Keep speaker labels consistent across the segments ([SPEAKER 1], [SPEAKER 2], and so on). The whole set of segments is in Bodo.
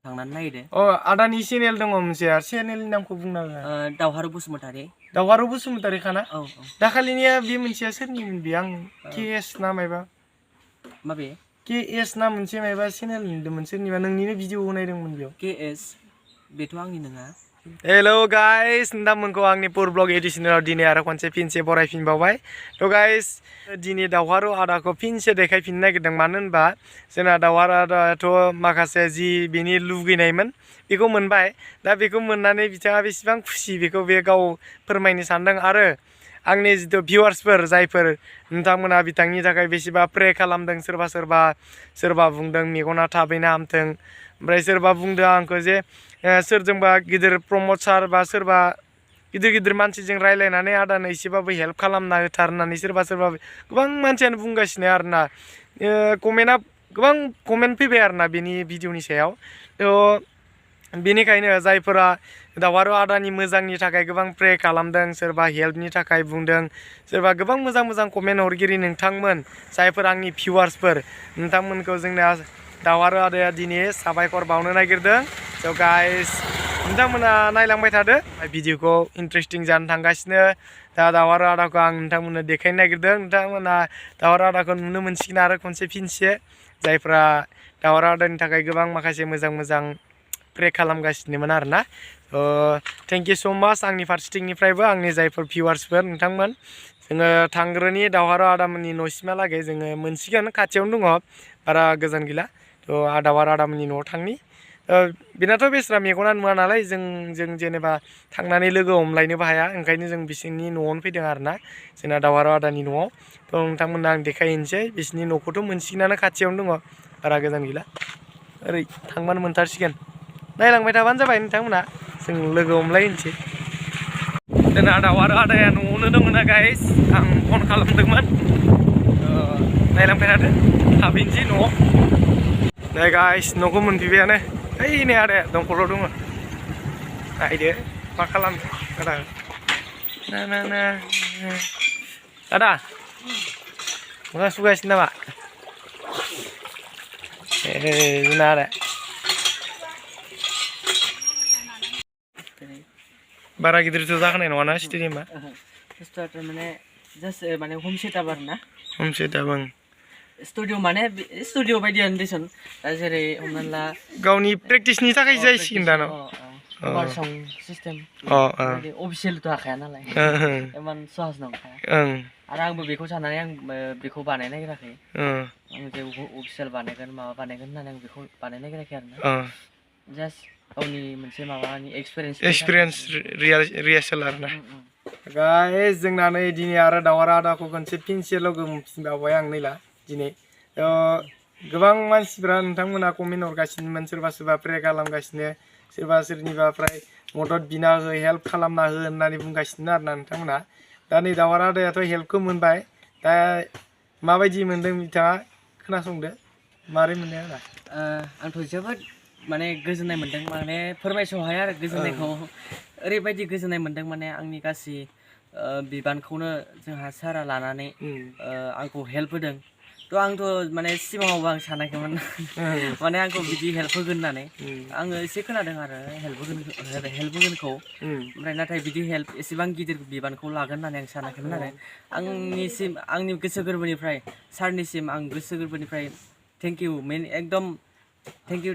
[SPEAKER 1] थांनानै नायदो
[SPEAKER 2] आदानि चेनेल दङ मोनसे चेनेलनि नामखौ बुंना हो
[SPEAKER 1] दावहारु बसुमतारी
[SPEAKER 2] दावहारु बसुमतारी खाना
[SPEAKER 1] औ
[SPEAKER 2] दाखालिनिया बे मोनसेया सोरनिमोन बे आं केएस ना मायबा
[SPEAKER 1] माबे
[SPEAKER 2] केएस ना मोनसे मायबा चेनेल नुदोंमोन सोरनिबा नोंनिनो भिडिअ नायदोंमोन बेयाव
[SPEAKER 1] केएस बेथ' आंनि नङा
[SPEAKER 2] हेलो गाइस नोंथांमोनखौ आंनि पुर ब्लग एडिशनाव दिनै आरो खनसे फिनसे बरायफिनबावबाय थ' गाइस दिनै दावहारु आदाखौ फिनसे देखायफिननो नागिरदों मानो होनबा जोंना दावहारु आदायाथ' माखासे जि बेनि लुगैनायमोन बेखौ मोनबाय दा बेखौ मोननानै बिथाङा बेसेबां खुसि बेखौ बे गाव फोरमायनो सानदों आरो आंनि जिथु भिउवार्सफोर जायफोर नोंथांमोना बिथांनि थाखाय बेसेबा प्रे खालामदों सोरबा बुंदों मेगना थाबैनो हामथों ओमफ्राय सोरबा बुंदों आंखौ जे सोरजोंबा गिदिर प्रमटार बा सोरबा गिदिर मानसिजों रायलायनानै आदानो एसेबाबो हेल्प खालामना होथार होननानै सोरबा गोबां मानसियानो बुंगासिनो आरोना कमेन्टआ गोबां कमेन्ट फैबाय आरोना बेनि भिडिअनि सायाव थ' बेनिखायनो जायफोरा दावहारु आदानि मोजांनि थाखाय गोबां प्रे खालामदों सोरबा हेल्पनि थाखाय बुंदों सोरबा गोबां मोजां कमेन्ट हरगिरि नोंथांमोन जायफोर आंनि भिउवार्सफोर नोंथांमोनखौ जोंना दावहारु आदाया दिनै साबायखर बावनो नागिरदों स' गाइस नोंथांमोना नायलांबाय थादो भिडिअखौ इन्टारेस्टिं जानो थांगासिनो दा दावहारु आदाखौ आं नोंथांमोननो देखायनो नागिरदों नोंथांमोना दावहारु आदाखौ नुनो मोनसिगोन आरो खनसे फिनसे जायफ्रा दावहारु आदानि थाखाय गोबां माखासे मोजां प्रे खालामगासिनोमोन आरोना थेंक इउ स' माच आंनि फारसेथिंनिफ्रायबो आंनि जायफोर भिउवार्सफोर नोंथांमोन जोङो थांग्रोनि दावहारु आदामोननि न'सिमहालागै जोङो मोनसिगोन खाथियावनो दङ बारा गोजान गैला थ' दावहारु आदामोननि न'आव थांनि बेनाथ' बेस्रा मेगना नुवा नालाय जों जेनेबा थांनानै लोगो हमलायनोबो हाया ओंखायनो जों बिसोरनि न'आवनो फैदों आरोना जोंना दावहारु आदानि न'आव थ' नोंथांमोननो आं देखायहैनोसै बिसोरनि न'खौथ' मोनसिगोनानो खाथियावनो दङ बारा गोजान गैला ओरै थांबानो मोनथारसिगोन नायलांबाय थाबानो जाबाय नोंथांमोना जों लोगो हमलायनोसै जोंना दावहारु आदाया न'आवनो दंना गाइस आं फन खालामदोंमोन नायलांबाय थादो थाफैनोसै न'आव नै गाइस न'खौ मोनफैबायानो ओइ नै आदाया दंखलाव दङ नायदो मा खालामदो आदा आदा मोखां सुगासिनो नामा जोंना आदा बारा गिदिरथ' जाखानाय नङाना स्टेडियामा
[SPEAKER 1] माने जास्ट माने हम सेटआप आरो ना
[SPEAKER 2] हम सेटआप ओं
[SPEAKER 1] स्टुडिअ माने स्टुडिअ बायदियानो देसन दा जेरै हमनानै ला
[SPEAKER 2] गावनि प्रेक्टिसनि थाखाय जाहैसिगोन दा न'
[SPEAKER 1] साउन्ड सिस्टेम अफिसियेलथ' हाखाया नालाय इमान सहस नंखाया आरो आंबो बेखौ साननानै आं बेखौ बानायनो नागिराखै आं जे अफिसियेल बानायगोन माबा बानायगोन होननानै आं बेखौ बानायनो नागिराखै आरोना जास्ट गावनि मोनसे माबानि एक्सपिरियेन्स
[SPEAKER 2] रिहार्सेल आरोना गाइस जोंना नै दिनै आरो दावहारु आदाखौ खनसे फिनसे लोगो मोनफिनबावबाय आं नैला दिनै गोबां मानसिफ्रा नोंथांमोना कमेन्ट हरगासिनोमोन सोरबा प्रे खालामगासिनो सोरबा सोरनिबाफ्राय मदद बिना हो हेल्प खालामना हो होननानै बुंगासिनो आरोना नोंथांमोना दा नै दावहारु आदायाथ' हेल्पखौ मोनबाय दा माबायदि मोनदों बिथाङा खोनासंदो मारै मोनदों आदा
[SPEAKER 1] आंथ' जोबोद माने गोजोननाय मोन्दों माने फोरमायस' हाया आरो गोजोननायखौ ओरैबायदि गोजोननाय मोन्दों माने आंनि गासै बिबानखौनो जोंहा सारा लानानै आंखौ हेल्प होदों थ' आंथ' माने सिगाङावबो आं सानाखैमोन माने आंखौ बिदि हेल्प होगोन होननानै आङो एसे खोनादों आरो हेल्प होगोनखौ ओमफ्राय नाथाय बिदि हेल्प एसेबां गिदिर बिबानखौ लागोन होननानै आं सानाखैमोन आरो आंनि गोसो गोरबोनिफ्राय सारनिसिम आं गोसो गोरबोनिफ्राय थेंक इउ मेन एकदम थेंक इउ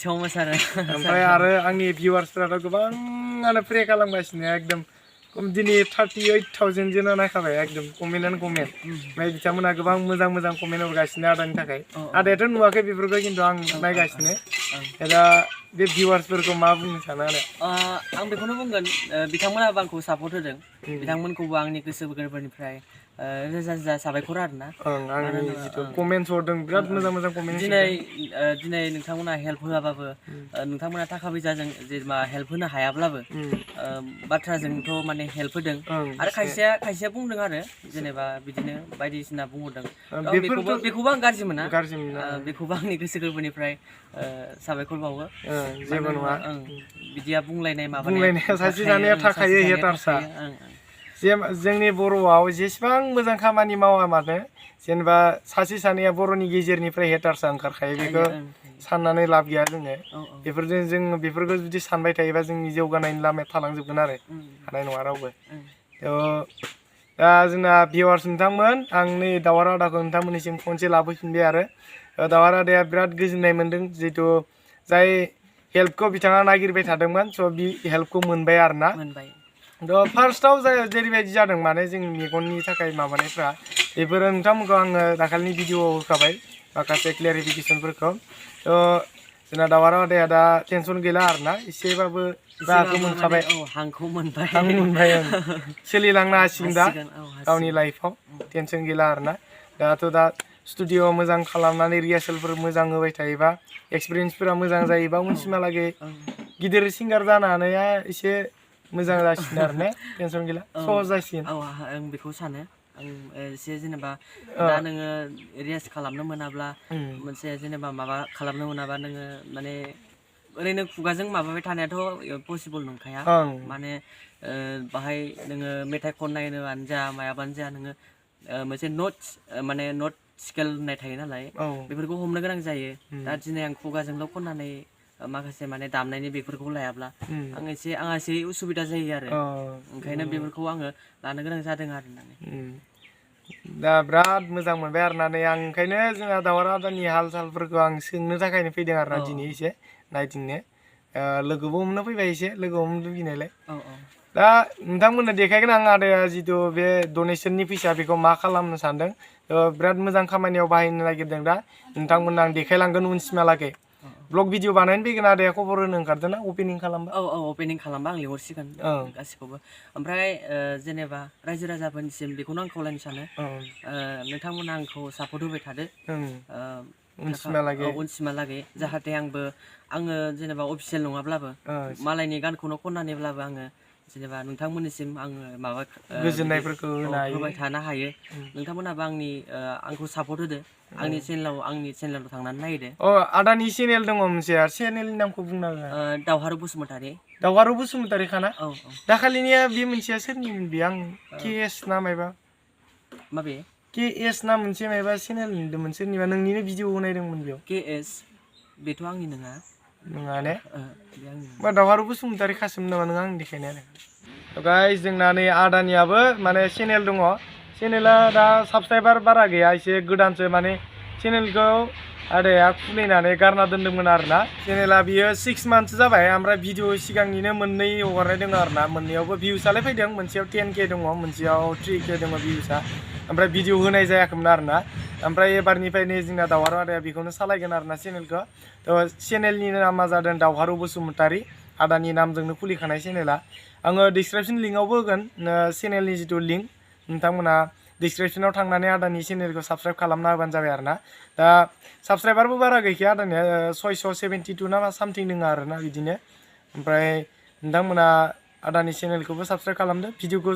[SPEAKER 1] स' माच आरो
[SPEAKER 2] ओमफ्राय आरो आंनि भिउवार्सफोराथ' गोबाङानो प्रे खालामगासिनो एकदम दिनै 38,000 जोंना नायखाबाय एकदम कमेन्टआनो कमेन्ट ओमफ्राय बिथांमोना गोबां मोजां कमेन्ट हरगासिनो आदानि थाखाय आदायाथ' नुवाखै बेफोरखौ खिन्थु आं नायगासिनो दा बे भिउवार्सफोरखौ मा बुंनो सानो आरो
[SPEAKER 1] आं बेखौनो बुंगोन बिथांमोनाबो आंखौ सापर्ट होदों बिथांमोनखौबो आंनि गोसो गोरबोनिफ्राय रोजा साबायखर आरोना
[SPEAKER 2] आंनि जिथु कमेन्टस हरदों बिराद मोजां कमेन्ट
[SPEAKER 1] दिनै नोंथांमोना हेल्प होआबाबो नोंथांमोना थाखा फैसाजों जेनेबा हेल्प होनो हायाब्लाबो बाथ्राजोंथ' माने हेल्प होदों आरो खायसेया बुंदों आरो जेनेबा बिदिनो बायदिसिना बुंहरदों बेखौबो आं गाज्रि मोना बेखौबो आंनि गोसो गोरबोनिफ्राय साबायखर बावो
[SPEAKER 2] जेबो नङा
[SPEAKER 1] बिदिया बुंलायनाय
[SPEAKER 2] बुंलायनाया सासे सानैया थाखायो हेटार्सआ जोंनि बर'आव जेसेबां मोजां खामानि मावा मानो जेनेबा सासे सानैया बर'नि गेजेरनिफ्राय हेटार्सआ ओंखारखायो साननानै लाब गैया जोङो
[SPEAKER 1] औ
[SPEAKER 2] बेफोरजों जों बेफोरखौ जुदि सानबाय थायोबा जोंनि जौगानायनि लामाया थालांजोबगोन आरो हानाय नङा रावबो दा जोंना भिउवार्स नोंथांमोन आं नै दावहार आदाखौ नोंथांमोननिसिम खनसे लाबोफिनबाय आरो दावहार आदाया बिराद गोजोननाय मोन्दों जिहेथु जाय हेल्पखौ बिथाङा नागिरबाय थादोंमोन स' बि हेल्पखौ मोनबाय आरो ना थ' फार्स्टआव जेरैबायदि जादों माने जों मेगननि थाखाय माबानायफ्रा बेफोरो नोंथांमोनखौ आङो दाखालिनि भिडिअआव होखाबाय माखासे क्लियारिफिकेसनफोरखौ थ' जोंना दावहार आदाया दा टेनसन गैला आरो ना एसेबाबो राहाखौ मोनखाबाय
[SPEAKER 1] हांखौ मोनबाय
[SPEAKER 2] हां मोनबाय सोलिलांनो हासिगोन दा गावनि लाइफआव टेनसन गैला आरो ना दाथ' दा स्टुडिअ मोजां खालामनानै रिहार्सेलफोर मोजां होबाय थायोबा एक्सपिरियेन्सफोरा मोजां जायोबा उनसिमहालागै गिदिर सिंगार जानो हानाया एसे मोजां जासिगोन आरो ने टेनसन गैला सहज जासिगोन
[SPEAKER 1] आं बेखौ सानो आं एसे जेनेबा दा नोङो रियाज खालामनो मोनाब्ला मोनसे जेनेबा माबा खालामनो मोनाबा नोङो माने ओरैनो खुगाजों माबाबाय थानायाथ' पसिबल नंखाया माने बाहाय नोङो मेथाइ खननायानो जा मायाबानो जा नोङो मोनसे नट्स माने नट स्केल होननाय थायो नालाय बेफोरखौ हमनो गोनां जायो दा दिनै आं खुगाजोंल' खननानै माखासे माने दामनायनि बेफोरखौ लायाब्ला आंहा एसे उसुबिदा जायो आरो ओंखायनो बेफोरखौ आङो लानो गोनां जादों आरो
[SPEAKER 2] दा बिराद मोजां मोनबाय आरो ना नै आं ओंखायनो जोंहा दावहार आदानि हाल सालफोरखौ आं सोंनो थाखायनो फैदों आरो ना दिनै एसे नायदिंनो लोगोबो हमनो फैबाय एसे लोगो हमनो लुगैनायलाय दा नोंथांमोननो देखायगोन आं आदाया जिथु बे डनेसननि फैसा बेखौ मा खालामनो सानदों बिराद मोजां खामानियाव बाहायनो नागिरदों दा नोंथांमोननो आं देखायलांगोन उनसिमहालागै ब्लग भिडिअ बानायनो फैगोन आदाया खबर होनो ओंखारदों ना अपेनिं खालामबा
[SPEAKER 1] अपेनिं खालामबा आं लिंहरसिगोन गासिखौबो ओमफ्राय जेनेबा रायजो राजाफोरनिसिम बेखौनो आं खावलायनो सानो नोंथांमोना आंखौ सापर्ट होबाय थादो उनसिमहालागै जाहाथे आङो जेनेबा अफिसियेल नङाब्लाबो मालायनि गानखौनो खननानैब्लाबो आङो जेनेबा नोंथांमोननिसिम आङो माबा
[SPEAKER 2] गोजोननायफोरखौ
[SPEAKER 1] होबाय थानो हायो नोंथांमोनाबो आंखौ सापर्ट होदो आंनि चेनेलाव थांनानै नायदो
[SPEAKER 2] आदानि चेनेल दङ मोनसे चेनेलनि नामखौ बुंना हो
[SPEAKER 1] दावहारु बसुमतारी
[SPEAKER 2] खाना दाखालिनिया बे मोनसेया सोरनिमोन बे आं KS ना मायबा
[SPEAKER 1] माबे
[SPEAKER 2] KS ना मोनसे मायबा चेनेल नुदोंमोन सोरनिबा नोंनिनो भिडिअ होनायदोंमोन बेयाव
[SPEAKER 1] KS बेथ' आंनि नङा
[SPEAKER 2] ने बा दावहारु बसुमतारी खासोमोन नामा नों आं देखायनाया गाइस जोंना नै आदानियाबो माने चेनेल दङ चेनेला दा साबसक्राइबार बारा गैया एसे गोदानसो माने चेनेलखौ आदाया खुलिनानै गारना दोन्दोंमोन आरो ना चेनेला बियो 6 मान्थसो जाबाय ओमफ्राय भिडिअ सिगांनिनो मोननै हगारनाय दङ आरो ना मोननैयावबो भिउसआलाय फैदों मोनसेयाव 10K दङ मोनसेयाव 3K दङ भिउसआ ओमफ्राय भिडिअ होनाय जायाखैमोन आरो ना ओमफ्राय एबारनिफ्रायनो जोंना दावहारु आदाया बेखौनो सालायगोन आरो ना चेनेलखौ थ' चेनेलनि नामा जादों दावहारु बसुमतारी आदानि नामजोंनो खुलिखानाय चेनेला आङो डिसक्रिपसन लिंकआवबो होगोन चेनेलनि जिथु लिंक नोंथांमोना डिसक्रिपसनाव थांनानै आदानि चेनेलखौ साबस्क्राइब खालामना होबानो जाबाय आरो ना दा साबस्क्राइबारबो बारा गैखाया आदानिया 672 ना सामथिं दङ आरो ना बिदिनो ओमफ्राय नोंथांमोना आदानि चेनेलखौबो साबस्क्राइब खालामदो भिडिअखौ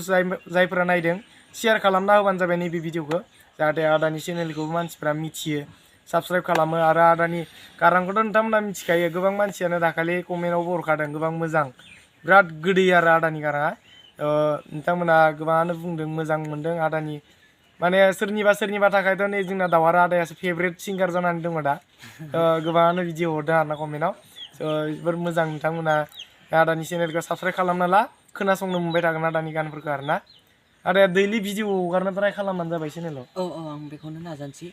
[SPEAKER 2] जायफोरा नायदों शेयार खालामना होबानो जाबाय नैबे भिडिअखौ जाहाथे आदानि चेनेलखौबो मानसिफ्रा मिथियो साबस्क्राइब खालामो आरो आदानि गारांखौथ' नोंथांमोना मिथिखायो गोबां मानसियानो दाखालि कमेन्टआवबो हरखादों गोबां मोजां बिराद गोदै आरो आदानि गाराङा नोंथांमोना गोबाङानो बुंदों मोजां मोनदों आदानि माने सोरनिबा थाखायथ' नै जोंना दावहारु आदायासो फेभरेट सिंगार जानानै दङ दा गोबाङानो बिदि हरदों आरो ना कमेन्टआव जोबोर मोजां नोंथांमोना आदानि चेनेलखौ साबस्क्राइब खालामना ला खोनासंनो मोनबाय थागोन आदानि गानफोरखौ आरो ना आदाया दैलि भिडिअ हगारनो ट्राइ खालामबानो जाबाय चेनेलाव
[SPEAKER 1] आं बेखौनो नाजानोसै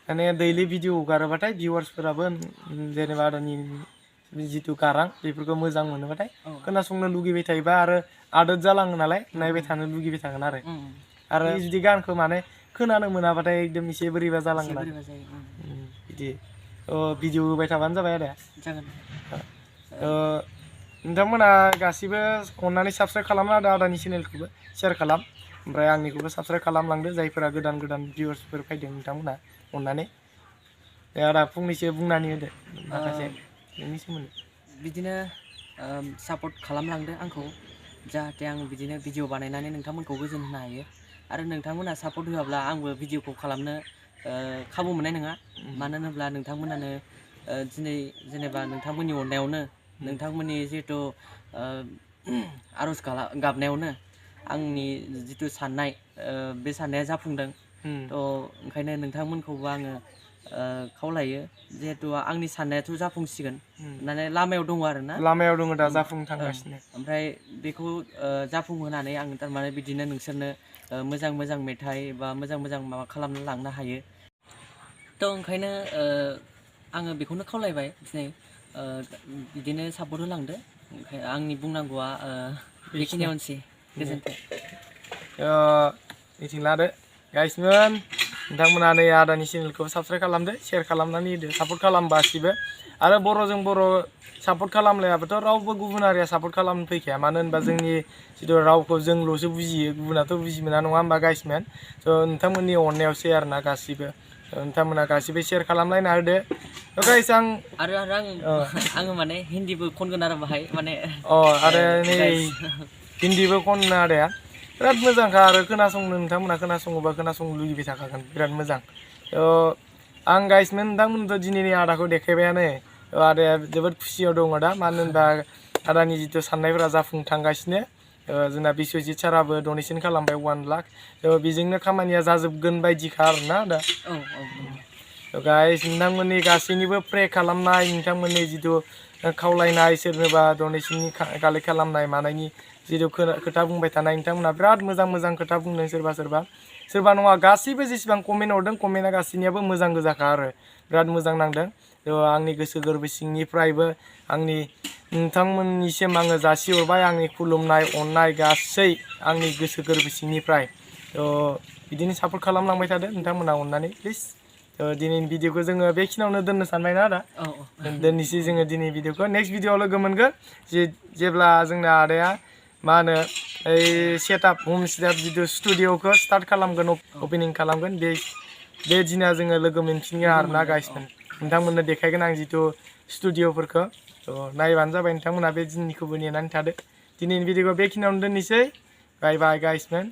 [SPEAKER 2] माने दैलि भिडिअ हगारोबाथाय भिउवार्सफोराबो जेनेबा आदानि जिथु गारां बेफोरखौ मोजां मोनोबाथाय खोनासंनो लुगैबाय थायोबा आरो आदत जालाङो नालाय नायबाय थानो लुगैबाय थागोन आरो जुदि गानखौ माने खोनानो मोनाबाथाय एकदम एसे बोरैबा जालांगोन बिदि भिडिअ होबाय थाबानो जाबाय आदाया नोंथांमोना गासिबो अन्नानै साबस्क्राइब खालामना होदो आदानि चेनेलखौबो शेयार खालाम ओमफ्राय आंनिखौबो साबस्क्राइब खालामलांदो जायफोरा गोदान भिउवार्सफोर फैदों नोंथांमोना अन्नानै आदा फंनैसो बुंनानै होदो माखासे नोंनि सोमोन्दै
[SPEAKER 1] बिदिनो सापर्ट खालामलांदो आंखौ जाहाथे आं बिदिनो भिडिअ बानायनानै नोंथांमोनखौ गोजोन होनो हायो आरो नोंथांमोना सापर्ट होआब्ला आंबो भिडिअखौ खालामनो खाबु मोननाय नङा मानो होनोब्ला नोंथांमोनानो दिनै जेनेबा नोंथांमोननि अननायावनो नोंथांमोननि जिहेथु आर'ज गाबनायावनो आंनि जिथु साननाय बे साननाया जाफुंदों थ' ओंखायनो नोंथांमोनखौबो आङो खावलायो जिहेतु आंनि साननायाथ' जाफुंसिगोन माने लामायाव दङ आरोना
[SPEAKER 2] लामायाव दङ दा जाफुंनो थांगासिनो
[SPEAKER 1] ओमफ्राय बेखौ जाफुंहोनानै आं थारमाने बिदिनो नोंसोरनो मोजां मोजां मेथाइ बा मोजां मोजां माबा खालामना लांनो हायो थ' ओंखायनो आङो बेखौनो खावलायबाय दिनै बिदिनो सापर्ट होलांदो आंनि बुंनांगौआ बेखिनियावनोसै गोजोन्थों
[SPEAKER 2] मिथिं लादो गाइसमोन नोंथांमोना नै आदानि चेनेलखौ साबसक्राइब खालामदो शेयार खालामनानै होदो सापर्ट खालामबा गासिबो आरो बर'जों बर' सापर्ट खालामलायाबाथ' रावबो गुबुन हारिया सापर्ट खालामनो फैखाया मानो होनबा जोंनि जिथु रावखौ जोंल'सो बुजियो गुबुनाथ' बुजि मोना नङा होमबा गाइसमोन स' नोंथांमोननि अननायावसै आरोना गासिबो नोंथांमोना गासिबो शेयार खालामलायना होदो गाइस
[SPEAKER 1] आङो माने हिन्दीबो खनगोन आरो बाहाय माने
[SPEAKER 2] आरो नै हिन्दीबो खननो आदाया बिराद मोजांखा आरो खोनासंनो नोंथांमोना खोनासङोबा खोनासंनो लुगैबाय थाखागोन बिराद मोजां आं गाइसमोन नोंथांमोनथ' दिनैनि आदाखौ देखायबायानो आदाया जोबोद खुसियाव दङ दा मानो होनबा आदानि जिथु साननायफोरा जाफुंनो थांगासिनो जोंना बिश्वजित साराबो डनेसन खालामबाय 1 लाख बेजोंनो खामानिया जाजोबगोन बायदिखा आरोना दा गाइस नोंथांमोननि गासैनिबो प्रे खालामनाय नोंथांमोननि जिथु खावलायनाय सोरनोबा डनेसननि कालेक्ट खालामनाय मानायनि जिथु खोथा बुंबाय थानाय नोंथांमोना बिराद मोजां मोजां खोथा बुंदों सोरबा नङा गासैबो जेसेबां कमेन्ट हरदों कमेन्टआ गासैनियाबो मोजां गोजाखा आरो बिराद मोजां नांदों आंनि गोसो गोरबो सिंनिफ्रायबो आंनि नोंथांमोननिसिम आङो जासिहरबाय आंनि खुलुमनाय अननाय गासै आंनि गोसो गोरबो सिंनिफ्राय बिदिनो सापर्ट खालामलांबाय थादो नोंथांमोना अननानै प्लिज दिनैनि भिडिअखौ जोङो बेखिनियावनो दोननो सानबायना आदा दोननोसै जोङो दिनै भिडिअखौ नेक्स्ट भिडिअआव लोगो मोनगोन जेब्ला जोंना आदाया मा होनो सेटआप हम सेटआप जिथु स्टुडिअखौ स्टार्ट खालामगोन अपेनिं खालामगोन बे दिना जोङो लोगो मोनफिनगोन आरोना गाइसमोन नोंथांमोननो देखायगोन आं जिथु स्टुडिअफोरखौ नायबानो जाबाय नोंथांमोना बे दिननिखौबो नेनानै थादो दिनैनि भिडिअखौ बेखिनियावनो दोननोसै बाय बाय गाइसमोन